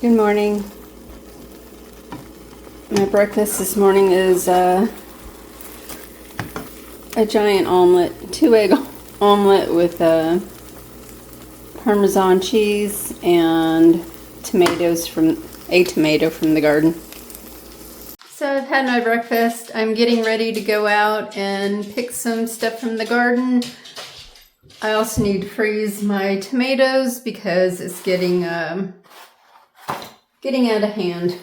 Good morning. My breakfast this morning is a giant omelet, 2-egg omelet with Parmesan cheese and a tomato from the garden. So I've had my breakfast. I'm getting ready to go out and pick some stuff from the garden. I also need to freeze my tomatoes because it's getting out of hand.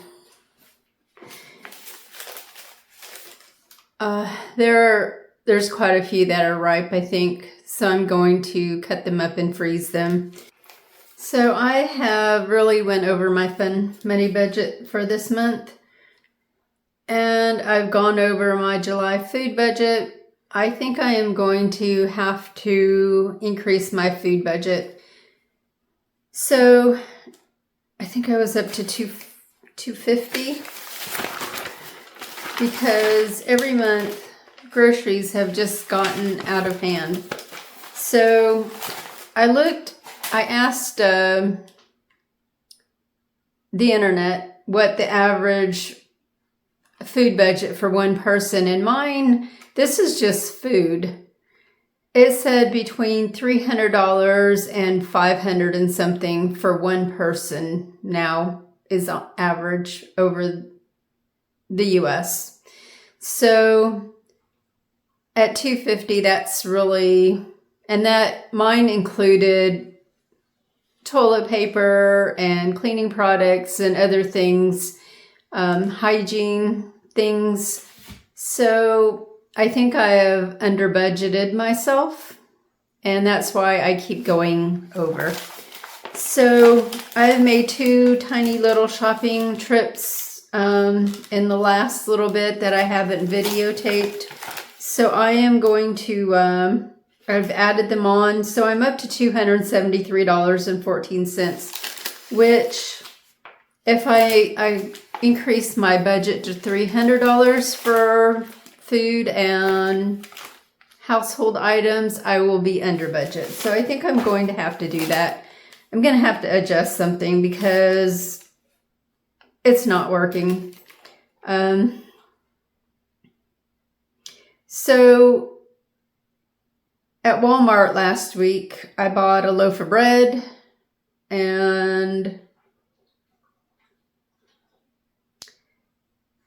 There's quite a few that are ripe, I think, so I'm going to cut them up and freeze them. So I have really went over my fun money budget for this month, and I've gone over my July food budget. I think I am going to have to increase my food budget. So I think I was up to $250 because every month groceries have just gotten out of hand. So I asked the internet what the average food budget for one person, and mine, this is just food. It said between $300 and $500 and something for one person now is average over the US. So at $250, that's really, and that mine included toilet paper and cleaning products and other things, hygiene things. So I think I have under budgeted myself, and that's why I keep going over. So I've made 2 tiny little shopping trips in the last little bit that I haven't videotaped. So I am going to, I've added them on. So I'm up to $273.14, which if I increase my budget to $300 for food and household items, I will be under budget. So I think I'm going to have to do that. I'm going to have to adjust something because it's not working. So at Walmart last week, I bought a loaf of bread and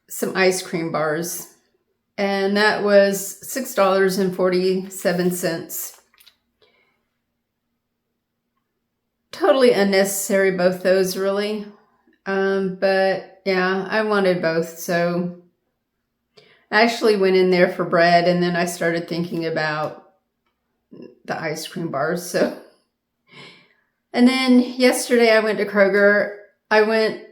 some ice cream bars. And that was $6.47. Totally unnecessary, both those really. But yeah, I wanted both. So I actually went in there for bread, and then I started thinking about the ice cream bars. So, and then yesterday I went to Kroger. I went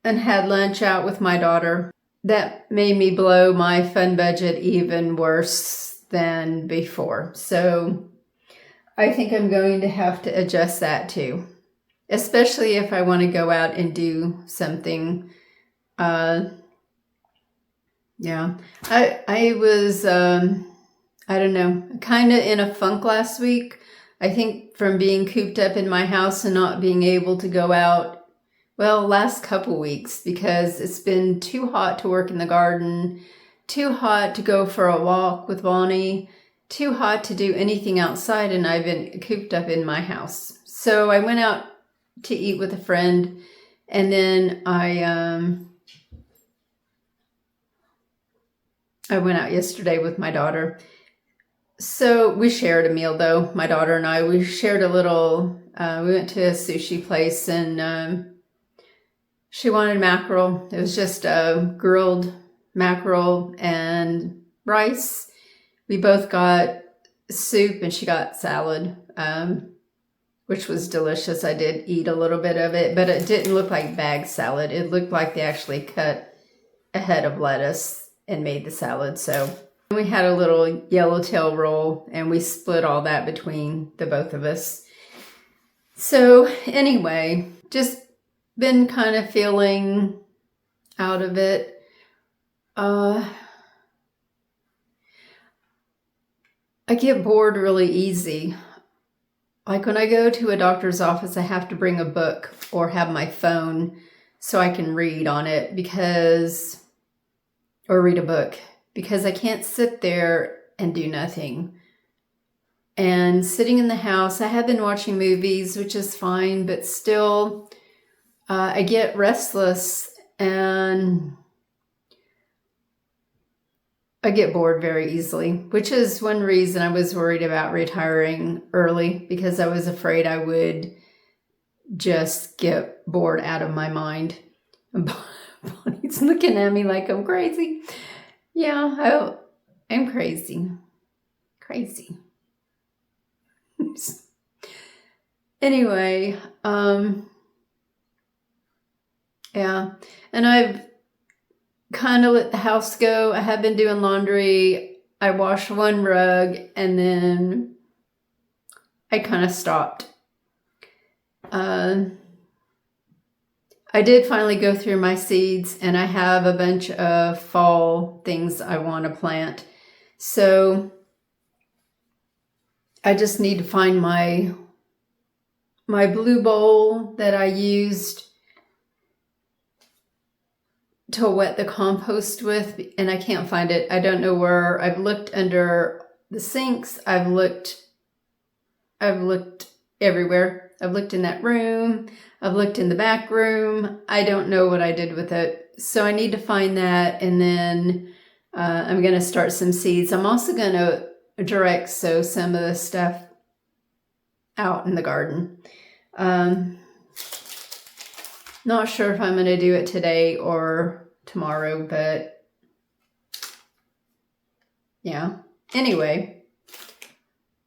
and had lunch out with my daughter. That made me blow my fun budget even worse than before. So I think I'm going to have to adjust that too, especially if I want to go out and do something. Yeah, I was, I don't know, kind of in a funk last week. I think from being cooped up in my house and not being able to go out, well, last couple weeks, because it's been too hot to work in the garden, too hot to go for a walk with Bonnie, too hot to do anything outside, and I've been cooped up in my house. So I went out to eat with a friend, and then I went out yesterday with my daughter. So we shared a meal though, my daughter and I. We shared a little, we went to a sushi place, and she wanted mackerel. It was just grilled mackerel and rice. We both got soup and she got salad, which was delicious. I did eat a little bit of it, but it didn't look like bag salad. It looked like they actually cut a head of lettuce and made the salad. So we had a little yellowtail roll, and we split all that between the both of us. So anyway, just been kind of feeling out of it. I get bored really easy. Like when I go to a doctor's office, I have to bring a book or have my phone so I can read on it or read a book, because I can't sit there and do nothing. And sitting in the house, I have been watching movies, which is fine, but still, I get restless and I get bored very easily, which is one reason I was worried about retiring early, because I was afraid I would just get bored out of my mind. Bonnie's looking at me like I'm crazy. Yeah, I'm crazy. Crazy. Anyway, yeah, and I've kind of let the house go. I have been doing laundry. I washed one rug and then I kind of stopped. I did finally go through my seeds, and I have a bunch of fall things I want to plant. So I just need to find my blue bowl that I used to wet the compost with, and I can't find it. I don't know where. I've looked under the sinks. I've looked everywhere. I've looked in that room. I've looked in the back room. I don't know what I did with it. So I need to find that, and then I'm going to start some seeds. I'm also going to direct sow some of the stuff out in the garden. Not sure if I'm going to do it today or tomorrow, but yeah. Anyway,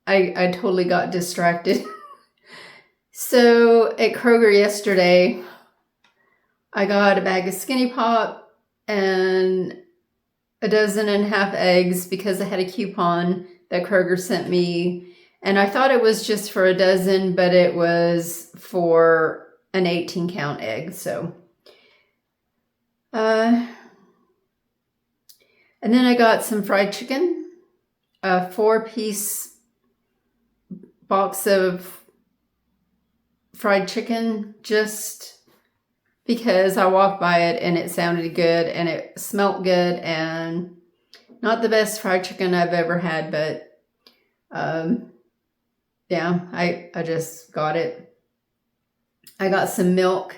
I totally got distracted. So at Kroger yesterday, I got a bag of Skinny Pop and 12.5 eggs because I had a coupon that Kroger sent me. And I thought it was just for a dozen, but it was for an 18-count egg. So, and then I got some fried chicken, a 4-piece box of fried chicken, just because I walked by it and it sounded good and it smelled good, and not the best fried chicken I've ever had, but yeah, I just got it. I got some milk,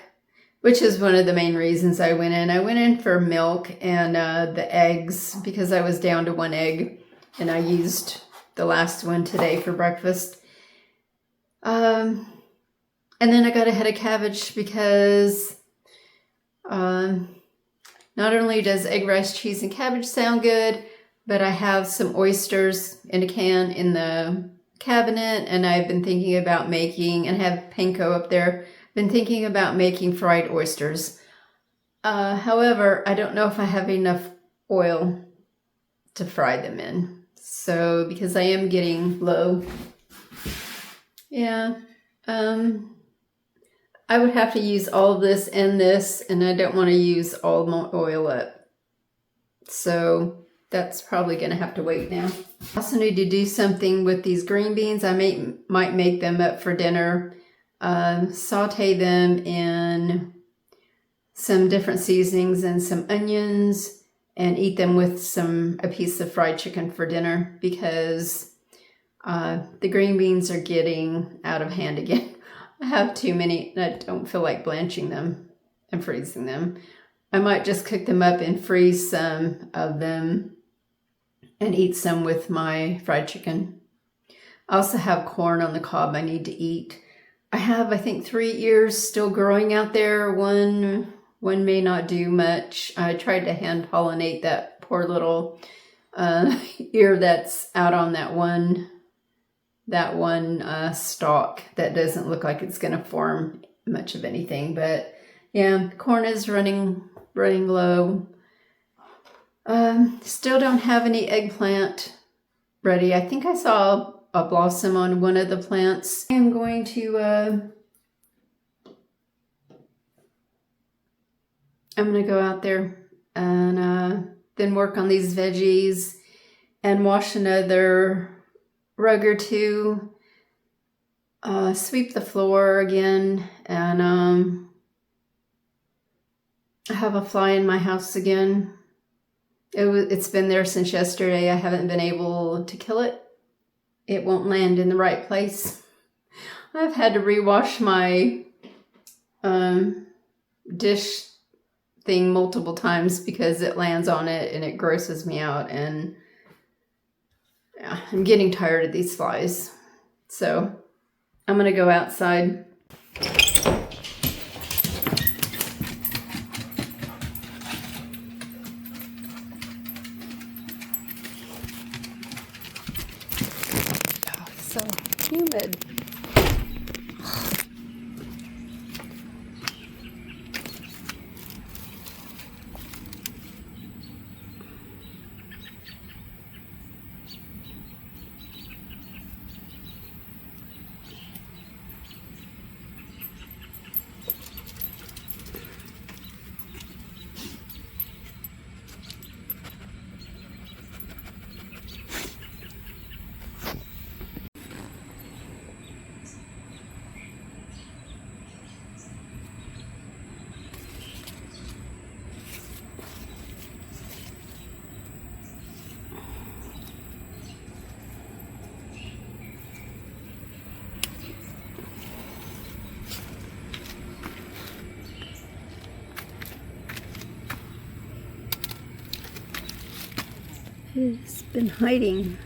which is one of the main reasons I went in. I went in for milk and the eggs, because I was down to 1 egg and I used the last one today for breakfast. And then I got a head of cabbage because not only does egg, rice, cheese, and cabbage sound good, but I have some oysters in a can in the cabinet, and I've been thinking about making, and have panko up there, been thinking about making fried oysters. However, I don't know if I have enough oil to fry them in. So, because I am getting low. Yeah. I would have to use all of this and this, and I don't want to use all my oil up. So that's probably going to have to wait now. I also need to do something with these green beans. I might make them up for dinner. Saute them in some different seasonings and some onions, and eat them with a piece of fried chicken for dinner, because the green beans are getting out of hand again. I have too many, and I don't feel like blanching them and freezing them. I might just cook them up and freeze some of them and eat some with my fried chicken. I also have corn on the cob I need to eat. I have, I think, 3 ears still growing out there. One may not do much. I tried to hand pollinate that poor little ear that's out on that one stalk that doesn't look like it's going to form much of anything. But yeah, corn is running low. Still don't have any eggplant ready. I think I saw a blossom on one of the plants. I'm going to go out there and then work on these veggies and wash another rug or two, sweep the floor again, and I have a fly in my house again. It's been there since yesterday. I haven't been able to kill it. It won't land in the right place. I've had to rewash my dish thing multiple times because it lands on it and it grosses me out, and yeah, I'm getting tired of these flies. So I'm gonna go outside. Oh, so humid. It's been hiding.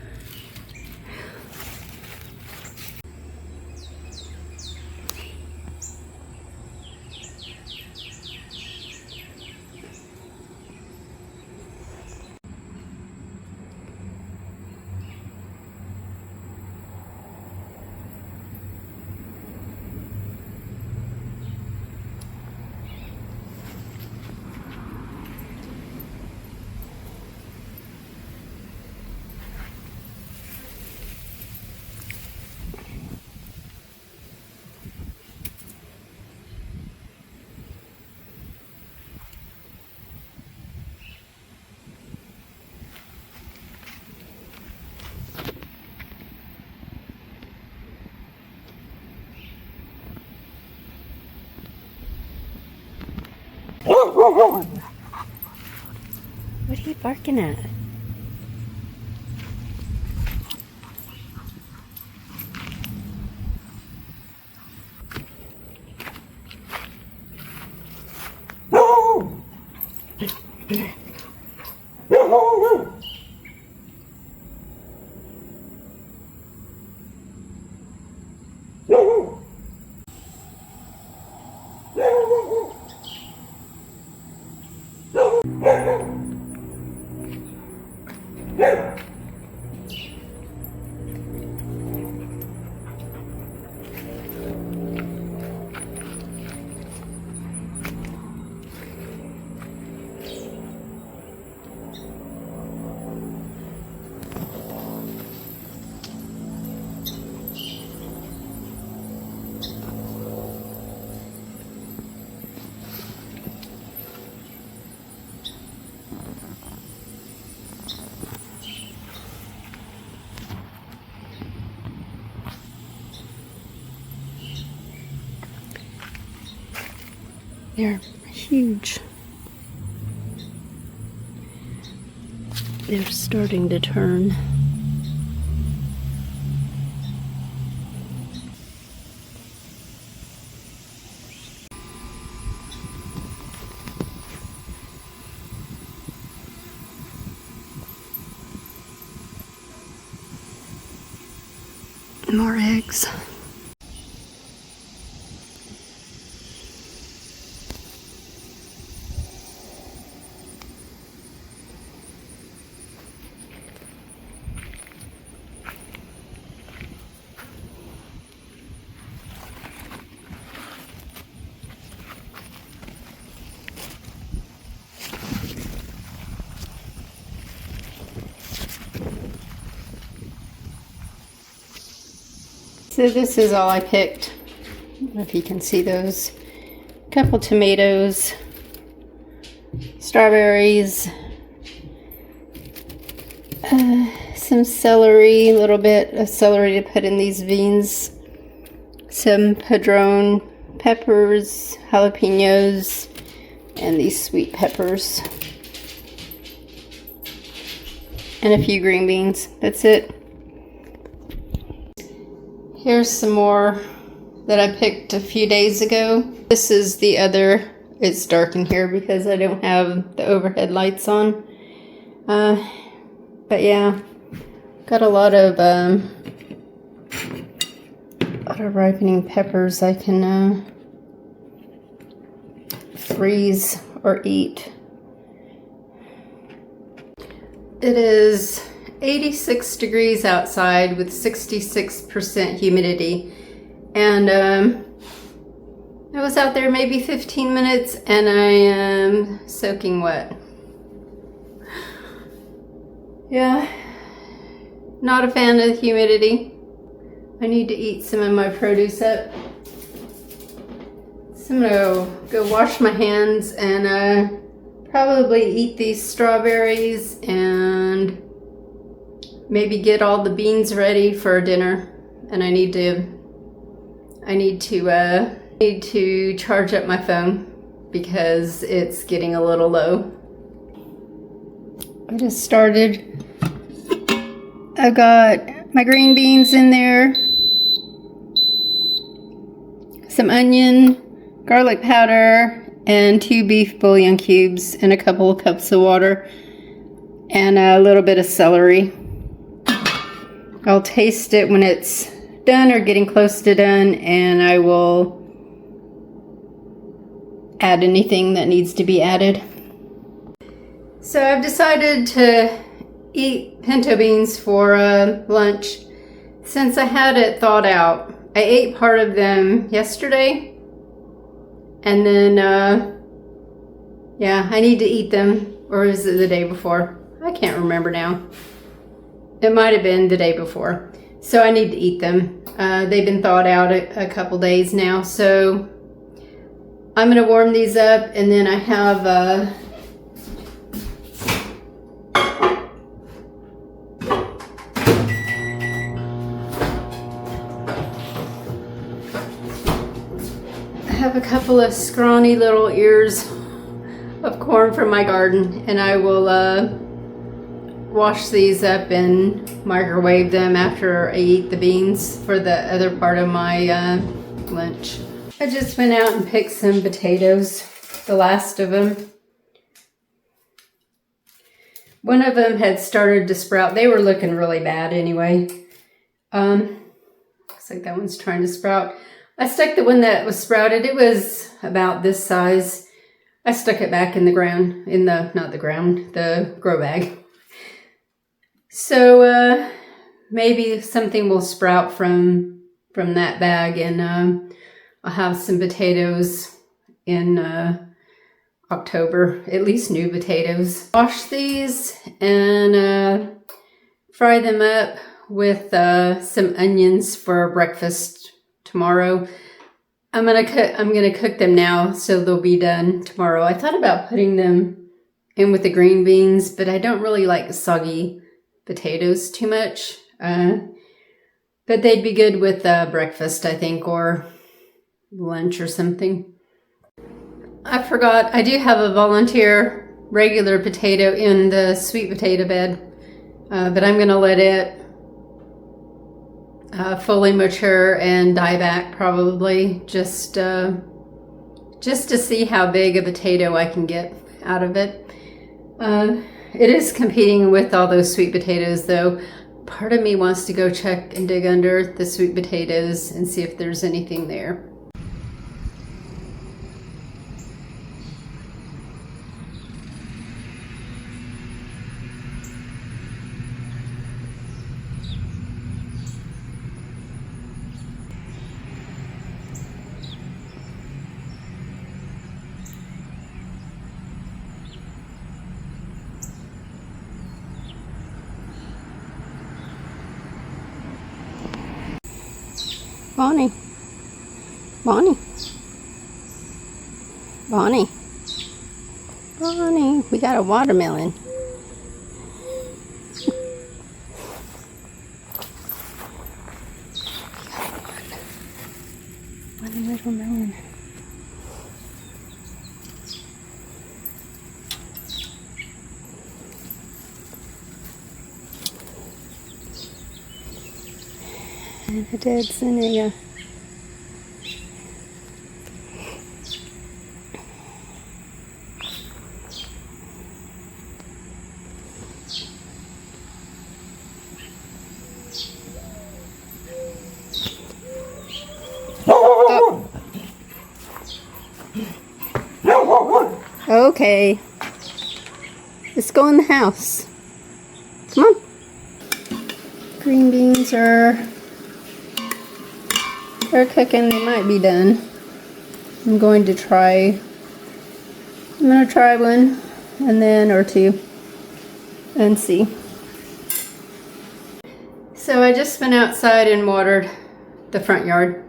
What are you barking at? They're huge. They're starting to turn. More eggs. So this is all I picked. I don't know if you can see those. A couple tomatoes, strawberries, some celery, a little bit of celery to put in these beans, some padron peppers, jalapenos, and these sweet peppers. And a few green beans. That's it. Here's some more that I picked a few days ago. This is the other. It's dark in here because I don't have the overhead lights on. But yeah, got a lot of ripening peppers I can freeze or eat. It is 86 degrees outside with 66% humidity, and I was out there maybe 15 minutes and I am soaking wet. Yeah, not a fan of the humidity. I need to eat some of my produce up. So I'm gonna go wash my hands and probably eat these strawberries and maybe get all the beans ready for dinner. And I need to charge up my phone because it's getting a little low. I just started. I've got my green beans in there, some onion, garlic powder, and 2 beef bouillon cubes, and a couple of cups of water, and a little bit of celery. I'll taste it when it's done or getting close to done, and I will add anything that needs to be added. So I've decided to eat pinto beans for lunch since I had it thawed out. I ate part of them yesterday. And then, yeah, I need to eat them. Or is it the day before? I can't remember now. It might have been the day before. So I need to eat them. They've been thawed out a couple days now. So I'm going to warm these up. And then I have a couple of scrawny little ears of corn from my garden, and I will wash these up and microwave them after I eat the beans for the other part of my lunch. I just went out and picked some potatoes, the last of them. One of them had started to sprout. They were looking really bad anyway. Looks like that one's trying to sprout. I stuck the one that was sprouted. It was about this size. I stuck it back in the ground, the grow bag. So maybe something will sprout from that bag, and I'll have some potatoes in October, at least new potatoes. Wash these and fry them up with some onions for breakfast tomorrow. I'm gonna cook them now so they'll be done tomorrow. I thought about putting them in with the green beans, but I don't really like soggy potatoes too much. But they'd be good with breakfast, I think, or lunch or something. I forgot, I do have a volunteer regular potato in the sweet potato bed, but I'm gonna let it fully mature and die back probably, just to see how big a potato I can get out of it. It is competing with all those sweet potatoes though. Part of me wants to go check and dig under the sweet potatoes and see if there's anything there. Bonnie. Bonnie. Bonnie. Bonnie. We got a watermelon. One little melon. And a dead zinnia. Oh. Okay. Let's go in the house. Come on. Green beans are cooking. They might be done. I'm going to try one and then or two and see. So I just went outside and watered the front yard.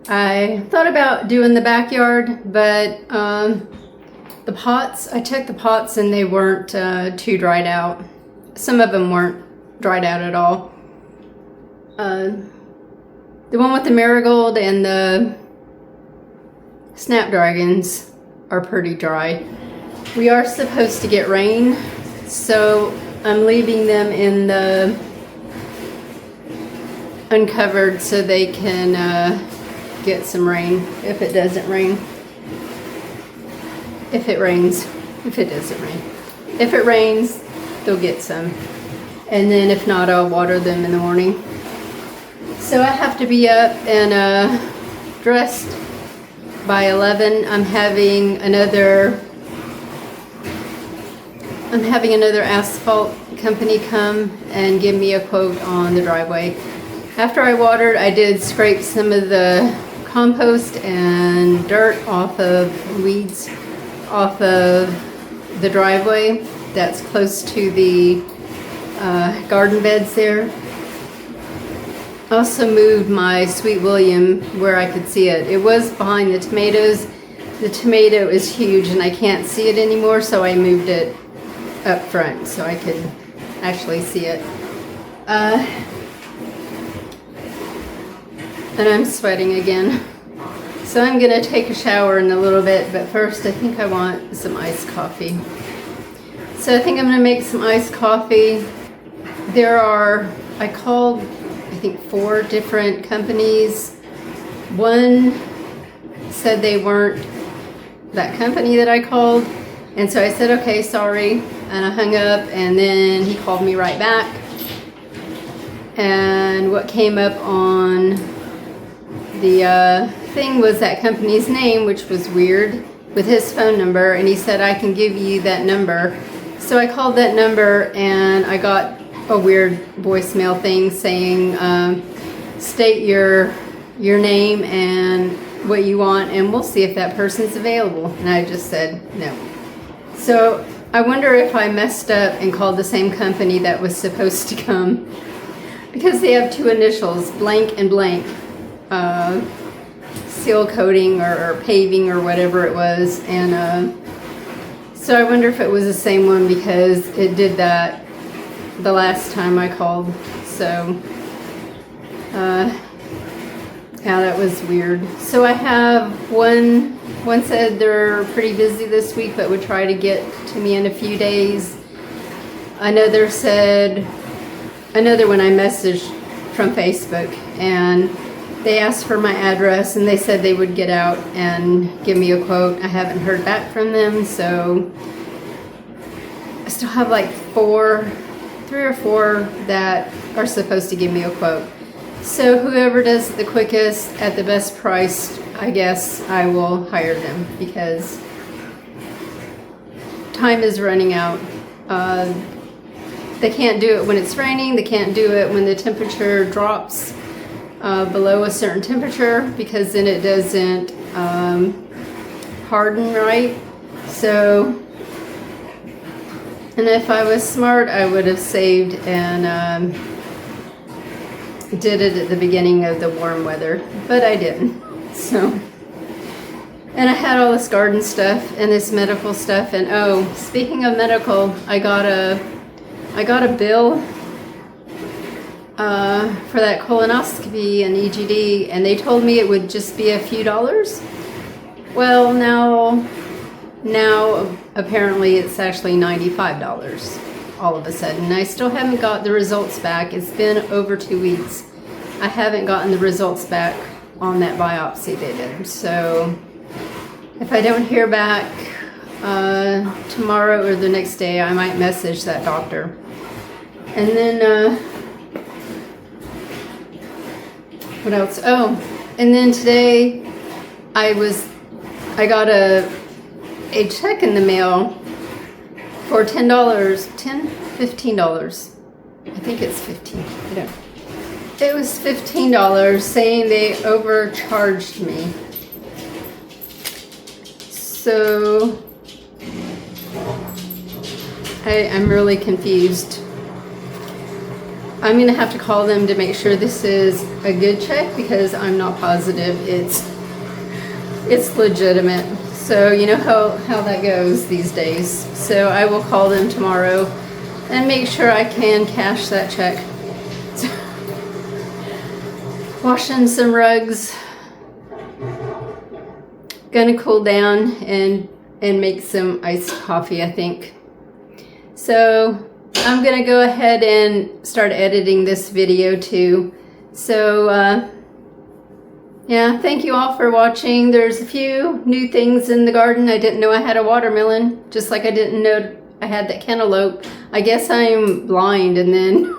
I thought about doing the backyard, but the pots, I checked the pots and they weren't too dried out. Some of them weren't dried out at all. The one with the marigold and the snapdragons are pretty dry. We are supposed to get rain, so I'm leaving them in the uncovered so they can get some rain if it doesn't rain. If it rains, if it doesn't rain. If it rains, they'll get some. And then if not, I'll water them in the morning. So I have to be up and dressed by 11. I'm having another asphalt company come and give me a quote on the driveway. After I watered, I did scrape some of the compost and dirt off of weeds off of the driveway that's close to the garden beds there. Also moved my Sweet William where I could see it. It was behind the tomatoes. The tomato is huge and I can't see it anymore, so I moved it up front so I could actually see it. And I'm sweating again. So I'm gonna take a shower in a little bit, but first I think I want some iced coffee. So I think I'm gonna make some iced coffee. I called, I think 4 different companies. One said they weren't that company that I called. And so I said, okay, sorry. And I hung up and then he called me right back. And what came up on the thing was that company's name, which was weird, with his phone number. And he said, I can give you that number. So I called that number and I got a weird voicemail thing saying, state your name and what you want and we'll see if that person's available. And I just said no. So I wonder if I messed up and called the same company that was supposed to come, because they have 2 initials, blank and blank, seal coating or paving or whatever it was. And so I wonder if it was the same one, because it did that the last time I called. So yeah, that was weird. So I have one said they're pretty busy this week but would try to get to me in a few days. Another one I messaged from Facebook and they asked for my address and they said they would get out and give me a quote. I haven't heard back from them, so I still have like 3 or 4 that are supposed to give me a quote. So whoever does it the quickest at the best price, I guess I will hire them, because time is running out. They can't do it when it's raining. They can't do it when the temperature drops below a certain temperature, because then it doesn't harden right. So, and if I was smart, I would have saved and did it at the beginning of the warm weather, but I didn't. So, and I had all this garden stuff and this medical stuff. And oh, speaking of medical, I got a bill for that colonoscopy and EGD, and they told me it would just be a few dollars. Well, now apparently it's actually $95 all of a sudden. I still haven't got the results back. It's been over 2 weeks. I haven't gotten the results back on that biopsy they did. So if I don't hear back tomorrow or the next day, I might message that doctor. And then, what else? Oh, and then today I got a check in the mail for $10, $15. I think it's 15. I don't. It was $15 saying they overcharged me. So I'm really confused. I'm gonna have to call them to make sure this is a good check because I'm not positive it's legitimate. So you know how that goes these days. So I will call them tomorrow and make sure I can cash that check. Washing some rugs. Gonna cool down and make some iced coffee, I think. So I'm gonna go ahead and start editing this video too. So yeah, thank you all for watching. There's a few new things in the garden. I didn't know I had a watermelon, just like I didn't know I had that cantaloupe. I guess I'm blind, and then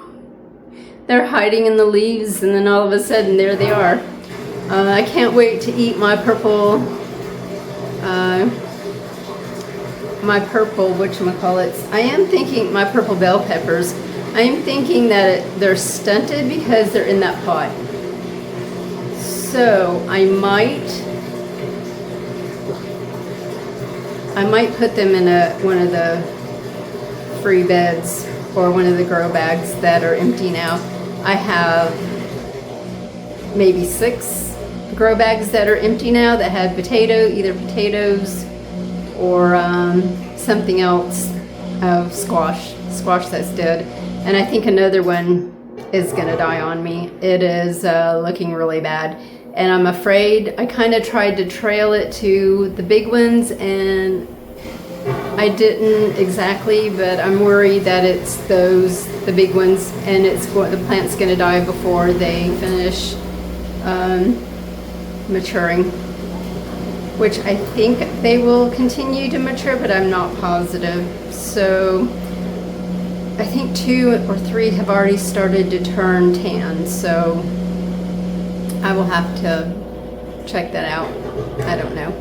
they're hiding in the leaves, and then all of a sudden there they are. I can't wait to eat my purple whatchamacallits. I am thinking my purple bell peppers. I am thinking that they're stunted because they're in that pot. So I might put them in one of the free beds or one of the grow bags that are empty now. I have maybe 6 grow bags that are empty now that have either potatoes or something else of squash that's dead. And I think another one is gonna die on me. It is looking really bad. And I'm afraid I kind of tried to trail it to the big ones, and I didn't exactly, but I'm worried that it's the big ones, and the plant's gonna die before they finish maturing, which I think they will continue to mature, but I'm not positive. So I think 2 or 3 have already started to turn tan, so I will have to check that out. I don't know.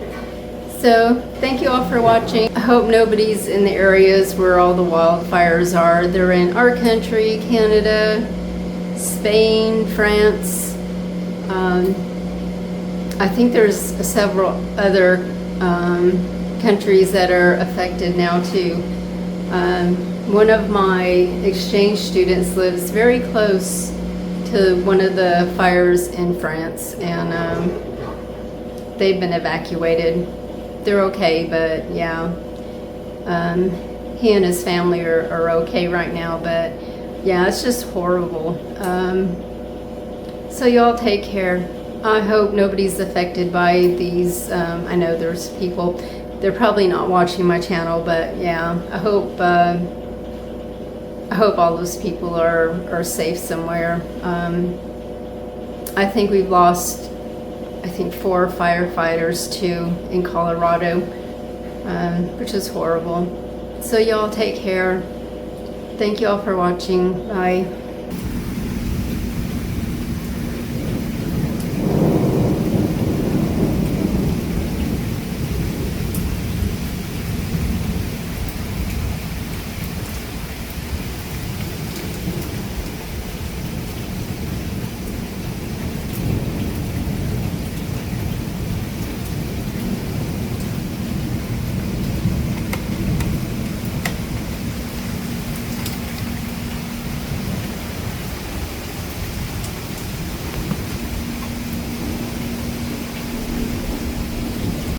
So thank you all for watching. I hope nobody's in the areas where all the wildfires are. They're in our country, Canada, Spain, France. I think there's several other countries that are affected now too. One of my exchange students lives very close to one of the fires in France, and they've been evacuated. They're okay, but yeah, he and his family are okay right now, but yeah, it's just horrible. So y'all take care. I hope nobody's affected by these. I know there's people, they're probably not watching my channel, but yeah, I hope all those people are safe somewhere. I think we've lost, 4 firefighters too in Colorado, which is horrible. So y'all take care. Thank you all for watching. Bye.